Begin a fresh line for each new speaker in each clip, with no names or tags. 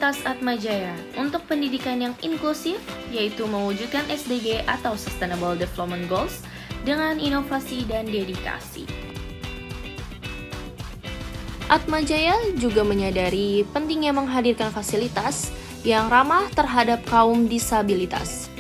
Fasilitas Atmajaya untuk pendidikan yang inklusif, yaitu mewujudkan SDG atau Sustainable Development Goals dengan inovasi dan dedikasi. Atmajaya juga menyadari pentingnya menghadirkan fasilitas yang ramah terhadap kaum disabilitas.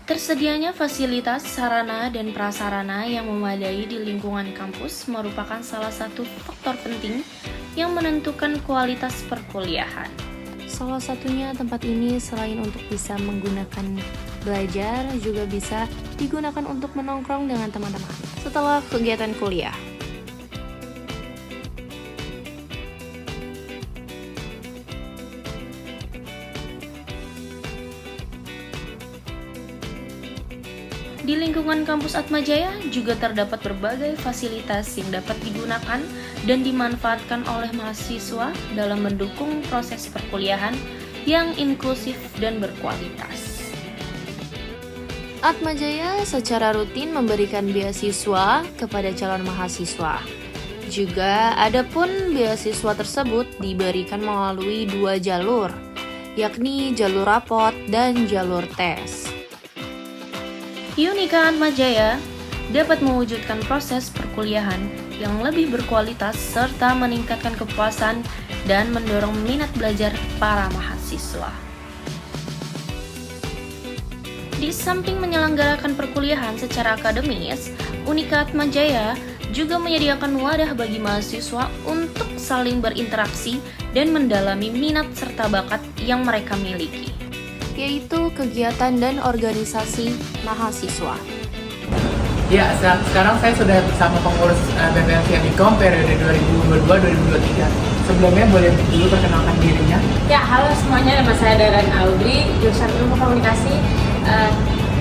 Tersedianya fasilitas, sarana, dan prasarana yang memadai di lingkungan kampus merupakan salah satu faktor penting yang menentukan kualitas perkuliahan. Salah satunya tempat ini selain untuk bisa menggunakan belajar, juga bisa digunakan untuk menongkrong dengan teman-teman setelah kegiatan kuliah. Di lingkungan kampus Atmajaya juga terdapat berbagai fasilitas yang dapat digunakan dan dimanfaatkan oleh mahasiswa dalam mendukung proses perkuliahan yang inklusif dan berkualitas. Atmajaya secara rutin memberikan beasiswa kepada calon mahasiswa. Juga adapun beasiswa tersebut diberikan melalui 2 jalur, yakni jalur rapot dan jalur tes. Unika Atmajaya dapat mewujudkan proses perkuliahan yang lebih berkualitas serta meningkatkan kepuasan dan mendorong minat belajar para mahasiswa. Di samping menyelenggarakan perkuliahan secara akademis, Unika Atmajaya juga menyediakan wadah bagi mahasiswa untuk saling berinteraksi dan mendalami minat serta bakat yang mereka miliki, yaitu kegiatan dan organisasi mahasiswa.
Ya, sekarang saya sudah bersama pengurus BPM Viamikom periode 2022-2023. Sebelumnya boleh dulu perkenalkan dirinya.
Ya, halo semuanya, nama saya Daren Audrey, jurusan Ilmu Komunikasi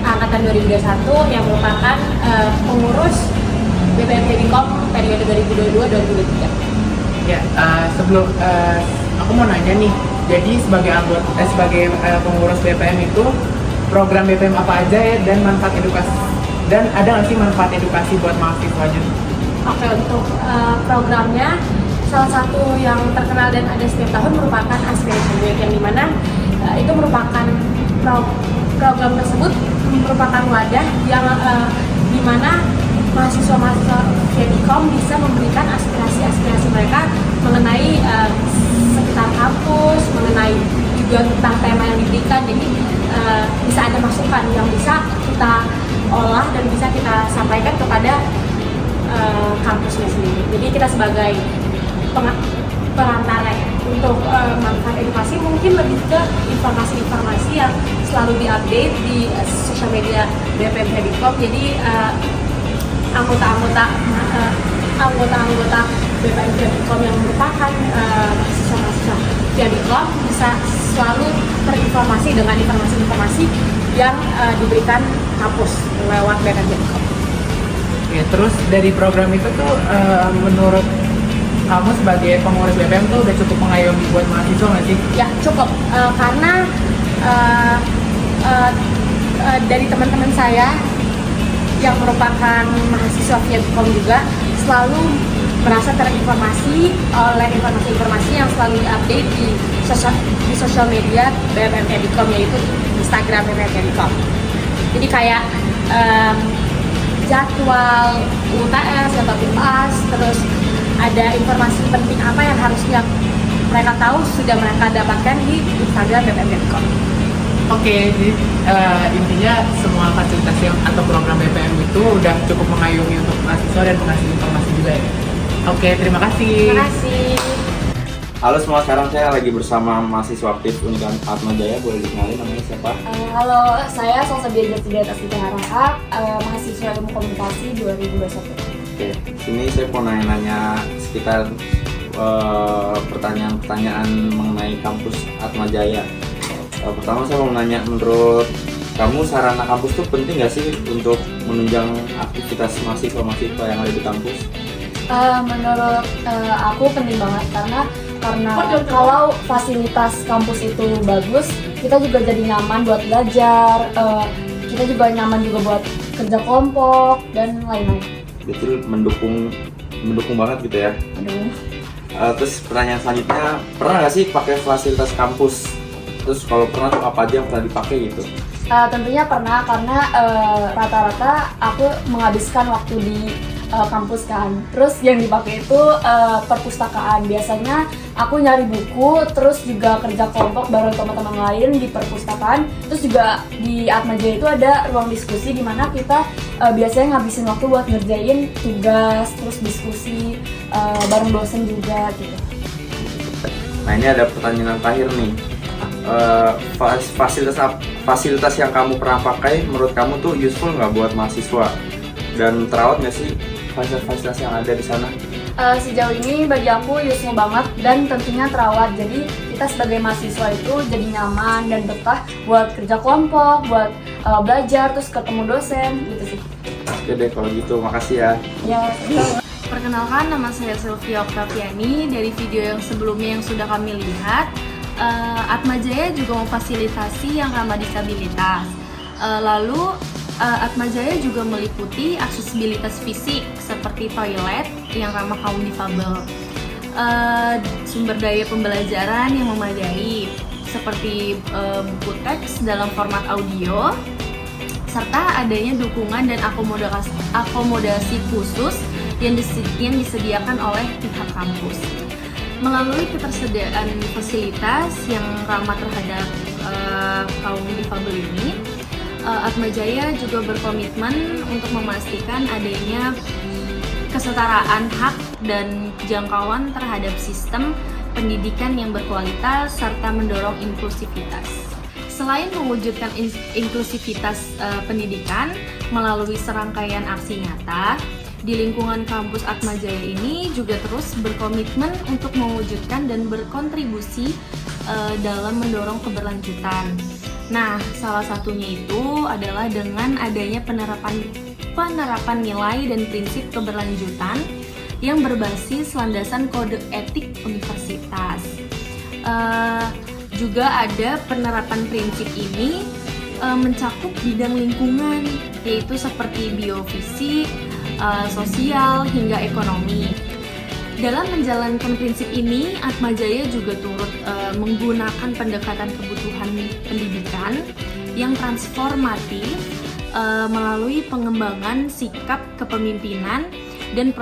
angkatan 2021 yang merupakan pengurus BPM Viamikom periode 2022-2023.
Ya, sebelum aku mau nanya nih. Jadi sebagai pengurus BPM itu program BPM apa aja ya, dan manfaat edukasi, dan ada nggak sih manfaat edukasi buat mahasiswanya?
Oke, untuk programnya salah satu yang terkenal dan ada setiap tahun merupakan Aspiration Week, yang dimana itu merupakan program tersebut merupakan wadah yang dimana mahasiswa-mahasiswa Viamikom bisa memberikan aspirasi-aspirasi mereka mengenai sekitar kampus, mengenai juga tentang tema yang diberikan. Jadi bisa ada masukan yang bisa kita olah dan bisa kita sampaikan kepada kampusnya sendiri. Jadi kita sebagai perantara ya untuk manfaat edukasi, mungkin lebih ke informasi-informasi yang selalu diupdate di sosial media BPM Viamikom. Jadi anggota-anggota BPM Viamikom yang merupakan mahasiswa-mahasiswa Viamikom bisa selalu terinformasi dengan informasi-informasi yang diberikan kampus lewat BPM Viamikom.
Ya, terus dari program itu tuh menurut kamu sebagai pengurus BPM tuh udah cukup mengayomi buat mahasiswa nggak sih?
Ya, cukup, karena dari teman-teman saya yang merupakan mahasiswa Viamikom juga selalu merasa terinformasi oleh informasi-informasi yang selalu diupdate di sosial media BPM Viamikom, yaitu Instagram BPM Viamikom. Jadi kayak jadwal UTS atau UAS, terus ada informasi penting apa yang harusnya mereka tahu sudah mereka dapatkan di Instagram BPM Viamikom.
Oke, jadi intinya semua fasilitas yang atau program BPM itu udah cukup mengayomi untuk mahasiswa dan mengasih informasi juga ya. Oke, terima kasih.
Terima kasih.
Halo semua, sekarang saya lagi bersama mahasiswa aktif Unika Atmajaya. Boleh dikenalin namanya siapa?
Halo, saya Salsabila Jasida Tasbita Harahap, mahasiswa Ilmu Komunikasi 2021.
Oke, sini saya mau nanya-nanya sekitar pertanyaan-pertanyaan mengenai kampus Atmajaya. Pertama saya mau nanya, menurut kamu sarana kampus tuh penting nggak sih untuk menunjang aktivitas mahasiswa-mahasiswa yang ada di kampus?
Menurut aku penting banget karena kalau fasilitas kampus itu bagus, kita juga jadi nyaman buat belajar, kita juga nyaman juga buat kerja kelompok dan lain-lain.
Betul, mendukung banget gitu ya.
Aduh.
Terus pertanyaan selanjutnya, pernah nggak sih pakai fasilitas kampus? Terus kalau pernah tuh apa aja yang pernah dipakai gitu?
Tentunya pernah karena rata-rata aku menghabiskan waktu di kampus kan. Terus yang dipakai itu perpustakaan. Biasanya aku nyari buku, terus juga kerja kelompok bareng teman-teman lain di perpustakaan. Terus juga di Atmajaya itu ada ruang diskusi di mana kita biasanya ngabisin waktu buat ngerjain tugas, terus diskusi bareng dosen juga gitu.
Nah ini ada pertanyaan terakhir nih. Fasilitas yang kamu pernah pakai menurut kamu tuh useful nggak buat mahasiswa? Dan terawat nggak sih fasilitas yang ada di sana?
Sejauh ini bagi aku useful banget dan tentunya terawat. Jadi kita sebagai mahasiswa itu jadi nyaman dan betah buat kerja kelompok, buat belajar, terus ketemu dosen gitu sih.
Oke deh kalau gitu, makasih ya.
Ya,
Perkenalkan, nama saya Sylvia Oktaviani. Dari video yang sebelumnya yang sudah kami lihat, Atmajaya juga memfasilitasi yang ramah disabilitas. Lalu Atmajaya juga meliputi aksesibilitas fisik seperti toilet yang ramah kaum difabel, sumber daya pembelajaran yang memadai seperti buku teks dalam format audio, serta adanya dukungan dan akomodasi khusus yang disediakan oleh pihak kampus. Melalui ketersediaan fasilitas yang ramah terhadap kaum difabel ini, Atmajaya juga berkomitmen untuk memastikan adanya kesetaraan hak dan jangkauan terhadap sistem pendidikan yang berkualitas serta mendorong inklusivitas. Selain mewujudkan inklusivitas pendidikan melalui serangkaian aksi nyata, di lingkungan kampus Atmajaya ini juga terus berkomitmen untuk mewujudkan dan berkontribusi dalam mendorong keberlanjutan. Nah, salah satunya itu adalah dengan adanya penerapan nilai dan prinsip keberlanjutan yang berbasis landasan kode etik universitas. Juga ada penerapan prinsip ini mencakup bidang lingkungan, yaitu seperti biofisik, sosial, hingga ekonomi. Dalam menjalankan prinsip ini, Atmajaya juga turut menggunakan pendekatan kebutuhan pendidikan yang transformatif melalui pengembangan sikap kepemimpinan dan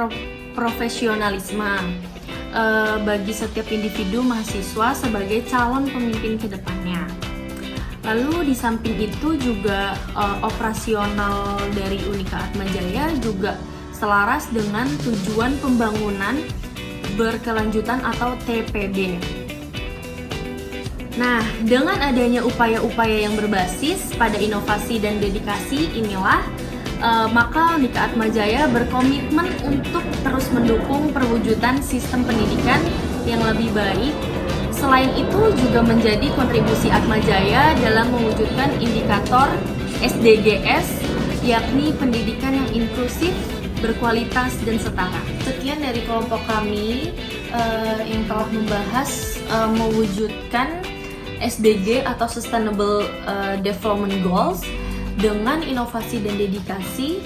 profesionalisme bagi setiap individu mahasiswa sebagai calon pemimpin ke depannya. Lalu di samping itu juga operasional dari Unika Atmajaya juga selaras dengan tujuan pembangunan berkelanjutan atau TPB. Nah, dengan adanya upaya-upaya yang berbasis pada inovasi dan dedikasi inilah maka Unika Atmajaya berkomitmen untuk terus mendukung perwujudan sistem pendidikan yang lebih baik. Selain itu juga menjadi kontribusi Atmajaya dalam mewujudkan indikator SDGs, yakni pendidikan yang inklusif, berkualitas, dan setara. Sekian dari kelompok kami yang telah membahas mewujudkan SDG atau Sustainable Development Goals dengan inovasi dan dedikasi.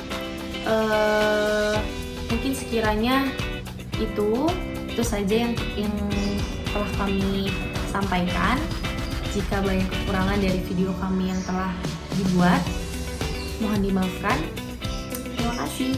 Mungkin sekiranya itu saja yang telah kami sampaikan. Jika banyak kekurangan dari video kami yang telah dibuat, mohon dimaafkan. Terima kasih.